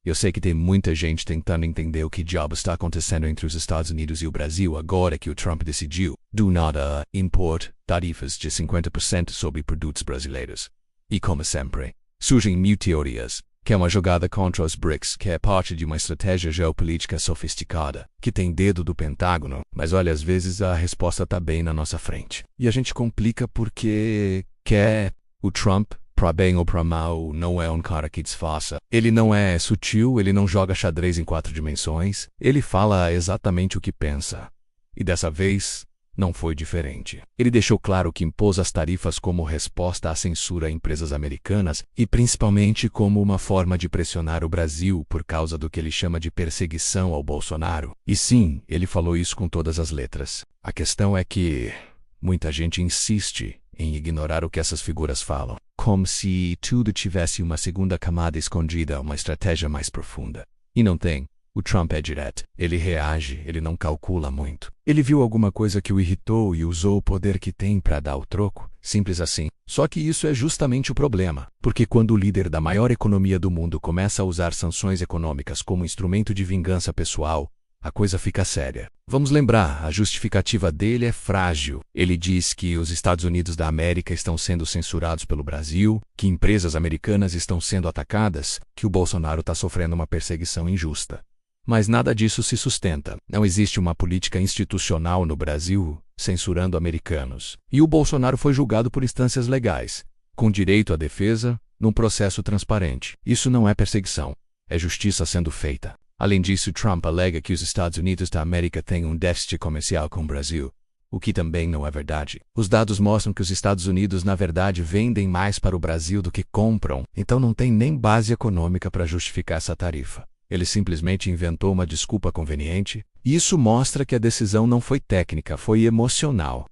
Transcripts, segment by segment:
Eu sei que tem muita gente tentando entender o que diabos está acontecendo entre os Estados Unidos e o Brasil agora que o Trump decidiu, do nada, impor tarifas de 50% sobre produtos brasileiros. E como sempre, surgem mil teorias, que é uma jogada contra os BRICS, que é parte de uma estratégia geopolítica sofisticada, que tem dedo do Pentágono, mas olha, às vezes a resposta está bem na nossa frente. E a gente complica porque o Trump, pra bem ou pra mal, não é um cara que disfarça. Ele não é sutil, ele não joga xadrez em 4 dimensões, ele fala exatamente o que pensa. E dessa vez, não foi diferente. Ele deixou claro que impôs as tarifas como resposta à censura a empresas americanas e principalmente como uma forma de pressionar o Brasil por causa do que ele chama de perseguição ao Bolsonaro. E sim, ele falou isso com todas as letras. A questão é que muita gente insiste em ignorar o que essas figuras falam, como se tudo tivesse uma segunda camada escondida, uma estratégia mais profunda. E não tem. O Trump é direto. Ele reage, ele não calcula muito. Ele viu alguma coisa que o irritou e usou o poder que tem para dar o troco. Simples assim. Só que isso é justamente o problema. Porque quando o líder da maior economia do mundo começa a usar sanções econômicas como instrumento de vingança pessoal, a coisa fica séria. Vamos lembrar, a justificativa dele é frágil. Ele diz que os Estados Unidos da América estão sendo censurados pelo Brasil, que empresas americanas estão sendo atacadas, que o Bolsonaro está sofrendo uma perseguição injusta. Mas nada disso se sustenta. Não existe uma política institucional no Brasil censurando americanos. E o Bolsonaro foi julgado por instâncias legais, com direito à defesa, num processo transparente. Isso não é perseguição, é justiça sendo feita. Além disso, Trump alega que os Estados Unidos da América têm um déficit comercial com o Brasil, o que também não é verdade. Os dados mostram que os Estados Unidos, na verdade, vendem mais para o Brasil do que compram, então não tem nem base econômica para justificar essa tarifa. Ele simplesmente inventou uma desculpa conveniente, e isso mostra que a decisão não foi técnica, foi emocional.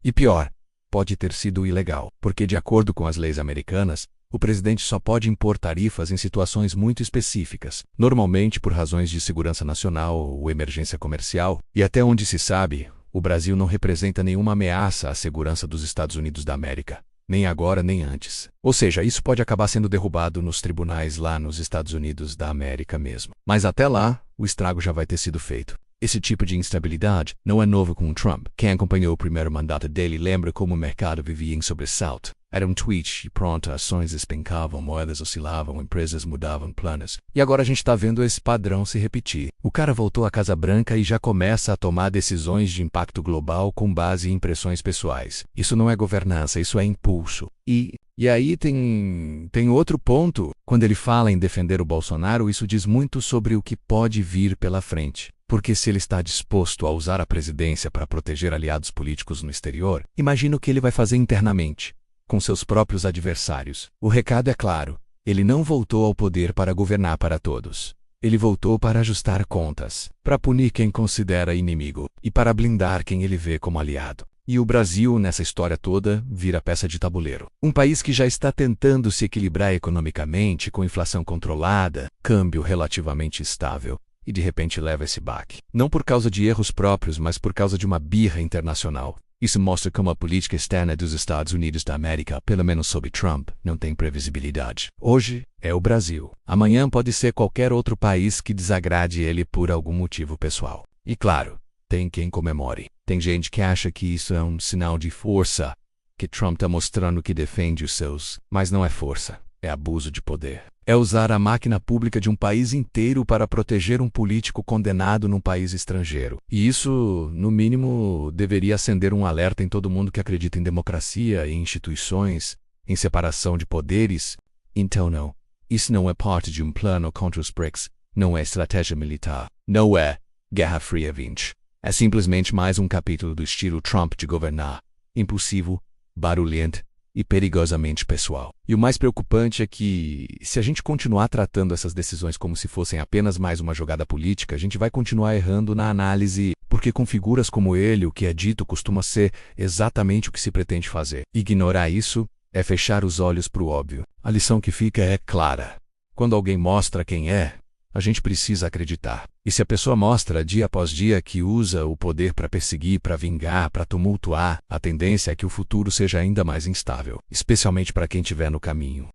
E pior, pode ter sido ilegal, porque de acordo com as leis americanas, o presidente só pode impor tarifas em situações muito específicas, normalmente por razões de segurança nacional ou emergência comercial, e até onde se sabe, o Brasil não representa nenhuma ameaça à segurança dos Estados Unidos da América, nem agora nem antes. Ou seja, isso pode acabar sendo derrubado nos tribunais lá nos Estados Unidos da América mesmo. Mas até lá, o estrago já vai ter sido feito. Esse tipo de instabilidade não é novo com o Trump. Quem acompanhou o primeiro mandato dele lembra como o mercado vivia em sobressalto. Era um tweet e pronto, ações despencavam, moedas oscilavam, empresas mudavam planos. E agora a gente está vendo esse padrão se repetir. O cara voltou à Casa Branca e já começa a tomar decisões de impacto global com base em impressões pessoais. Isso não é governança, isso é impulso. E aí tem outro ponto. Quando ele fala em defender o Bolsonaro, isso diz muito sobre o que pode vir pela frente. Porque se ele está disposto a usar a presidência para proteger aliados políticos no exterior, imagina o que ele vai fazer internamente, com seus próprios adversários. O recado é claro, ele não voltou ao poder para governar para todos. Ele voltou para ajustar contas, para punir quem considera inimigo e para blindar quem ele vê como aliado. E o Brasil, nessa história toda, vira peça de tabuleiro. Um país que já está tentando se equilibrar economicamente, com inflação controlada, câmbio relativamente estável, e de repente leva esse baque. Não por causa de erros próprios, mas por causa de uma birra internacional. Isso mostra como a política externa dos Estados Unidos da América, pelo menos sob Trump, não tem previsibilidade. Hoje é o Brasil. Amanhã pode ser qualquer outro país que desagrade ele por algum motivo pessoal. E claro, tem quem comemore. Tem gente que acha que isso é um sinal de força, que Trump está mostrando que defende os seus. Mas não é força, é abuso de poder. É usar a máquina pública de um país inteiro para proteger um político condenado num país estrangeiro. E isso, no mínimo, deveria acender um alerta em todo mundo que acredita em democracia, em instituições, em separação de poderes. Então não, isso não é parte de um plano contra os BRICS, não é estratégia militar, não é Guerra Fria 20. É simplesmente mais um capítulo do estilo Trump de governar, impulsivo, barulhento e perigosamente pessoal. E o mais preocupante é que, se a gente continuar tratando essas decisões como se fossem apenas mais uma jogada política, a gente vai continuar errando na análise, porque com figuras como ele, o que é dito costuma ser exatamente o que se pretende fazer. Ignorar isso é fechar os olhos para o óbvio. A lição que fica é clara. Quando alguém mostra quem é, a gente precisa acreditar. E se a pessoa mostra dia após dia que usa o poder para perseguir, para vingar, para tumultuar, a tendência é que o futuro seja ainda mais instável, especialmente para quem estiver no caminho.